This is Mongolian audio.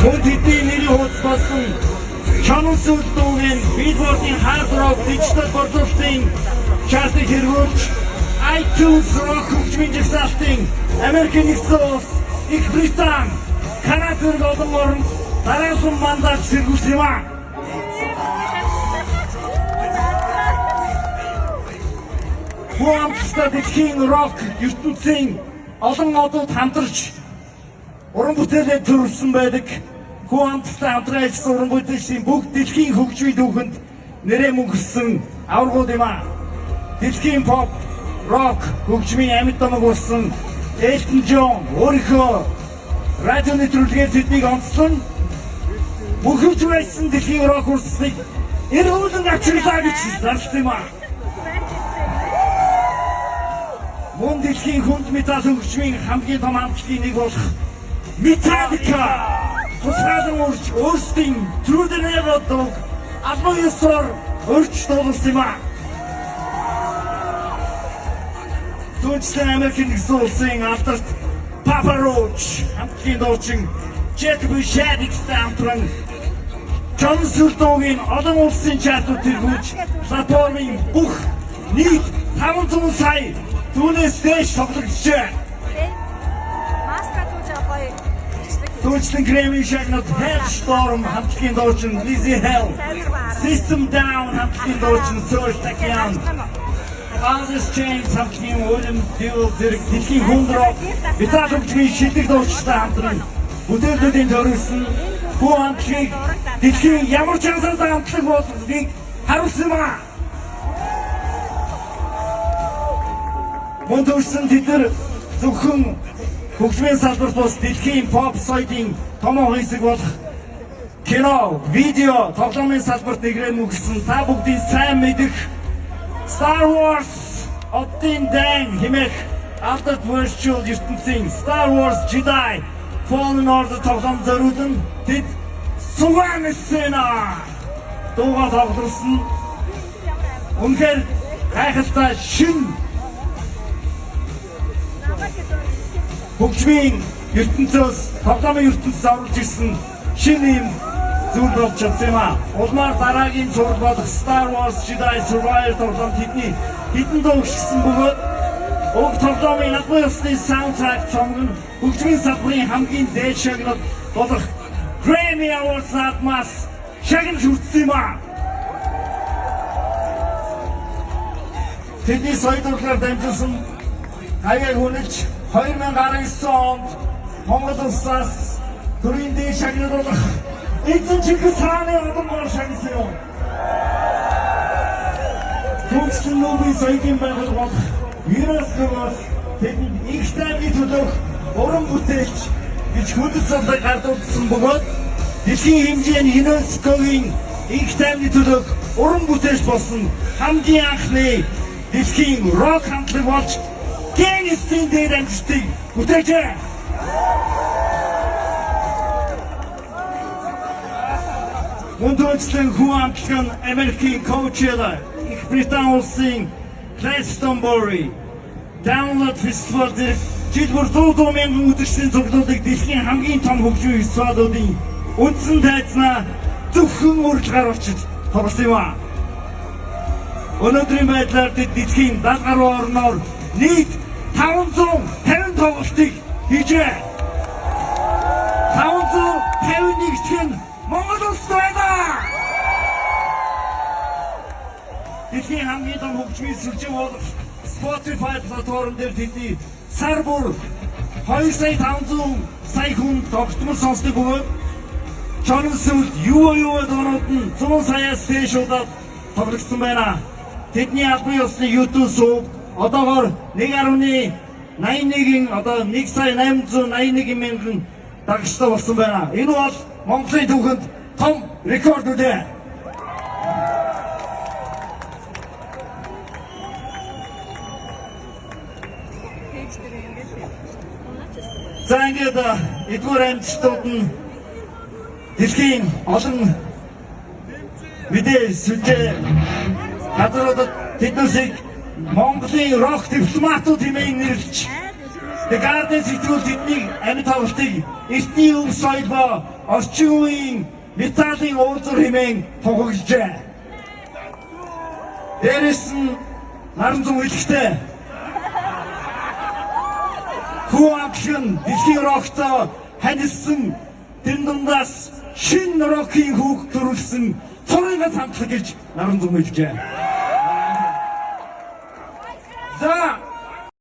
Хүндэтгэлийн нэрийн хуудас болсон Channel Soul-ийн Billboard-ийн Hard Rock Digital борлуулалтын чартыг хэрэгжүүлж iTunes Rock хөгжмийн жагсаалтын Америкийн нэгдсэн улс, Их Британи, Канада болон оронд дараагийн мандат сэргүүлсэн юм а. Хуамчтай дэлхийн рок ертөнцийн олон одод хамтарч уран бүтээлээ төрүүлсэн байдаг. Хуамчтай хамтран ажилласан уран бүтээлчдийн бүгд дэлхийн хөгжмийн түүхэнд нэрээ мөнгөссөн аваргууд юм а. Дэлхийн pop, rock хөгжмийн амьд домог болсон Elton John өөрийнхөө радио нэвтрүүлгээр тэднийг онцлон мөнхөж байсан дэлхийн рок урсгалыг эргүүлэн авчирлаа гэж зарласан юм а. Мөн дэлхийн хүнд метал хөгжмийн хамгийн том хамтлагийн нэг болох Metallica тусгайлан урьж өөрсдийн Through the Never Dog албан ёсоор өрч дуулсан юм а. Түүнчлэн Америкийн нэгдсэн улсын алдарт Papa Roach хамтлагийн дуучин Jet Bush-тэй хамтран Channel Soul-ийн олон улсын чартууд тэргүүлж платформын бүх нийт 500 сая түүнээс дэш тоглогдчихэ. Түүнчлэн Grammy шагнад Hellstorm хамтлагийн дуучин Lizzy Hell, System Down хамтлагийн дуучин Serj Tankian, Alice Chains хамтлагийн William Dewell зэрэг дэлхийн хүнд рок метал хөгжмийн шилдэг дуучтай хамтран бүтээлүүдийн төрүүлсэн бүх хамтлагийг дэлхийн ямар ч янзтай хамтлаг болгохыг харуулсан юм а. Мөн төрсэн тэд нар зөвхөн хөгжмийн салбарт бус дэлхийн pop соёлын томоо хэсэг болох кино, видео, тоглоомын салбарт нэгрээ мөгсөн та бүгдийн сайн мэдэх Star Wars Оддын дайн хэмээх алдарт virtual ертөнцийн Star Wars Jedi Fallen Order тоглоом зориулан тэд Суган Сена дуугаар тоглосон. Үнэхээр гайхалтай шин хөгжмийн ертөнцөөс тоглоомын ертөнцөд оруулж ирсэн шинэ юм зүйл болж чадсан юм а. Улмаар дараагийн зураг болох Star Wars Jedi Survivor тоглоом тэдний хідэн дуугшсан бөгөөд уг тоглоомын албан ёсны саундтрак цомгон хөгжмийн салбарын хамгийн дээд шагнал болох Grammy Awards наадмаас шагнал хүртсэн юм а. Тэдний соёлоор дамжуулсан хаяг үнэлж 2019 онд Монгол улсаас төрийн дэд шагнал болох эзэн Чингис хааны одонгоор шагнасан юм. Түүнчлэн нүүбийн соёлын байгууллага болох ЮНЕСКО-гоос тэдэнд их таймны төлөөх уран бүтээлч гэж хүндэтгэл гардуулсан бөгөөд дэлхийн хэмжээний ЮНЕСКО-гийн их таймны төлөөх уран бүтээлч болсон хамгийн анхны дэлхийн рок хамтлаг болж Гэнэстийн дээр амжилтыг бүтээжээ. Мөндөчлэн хүн амтлаг нь Америкийн Coachella, Их Британи улсын Glastonbury, Download Festival зэрэг жил бүр 100 мянган үзэгчдийн цуглуулыг дэлхийн хамгийн том хөгжмийн фестивалуудын үндсэн тайзнаа зөвхөн үрж гаргаж тоглосон юм а. Өнөөдрийн байдлаар дэлхийн 70 гаруй орноор нийт 550 тоглолтыг хийжээ. 551 нь Монгол улсад байна. Дэлхийн хамгийн том хөгжмийн сүлжээ болох Spotify платформ дээр тэдний сар бүр 2,500,000 хүн тогтмол сонсдог бөгөөд Channel Soul юу доонууд нь 100 саяас дээш удаад тоглогдсон байна. Тэдний албан ёсны YouTube сувг одоогоор 1.81 одоо 1,881,000 дагагчтай болсон байна. Энэ бол Монголын түүхэнд том рекорд үлээ. За ингээд эдгээр амжилтууд нь дэлхийн олон мэдээ сүлжээ газруудад тэднээс Монголын рок дипломатууд хэмээн нэрлэж The Garden сэтгүүл тэднийг амьд тоглолтыг эртний өв соёл ба орчин үеийн металлын уулзуур хэмээн тунхаглажээ. Дээрээс нь наран зүүн хэлэхдээ хүү акшн дэлхийн роктой ханилсан тэн дундаас шин рокийн хүүг төрүүлсэн цорын хамтлаг гэж наран зүүн хэлжээ. За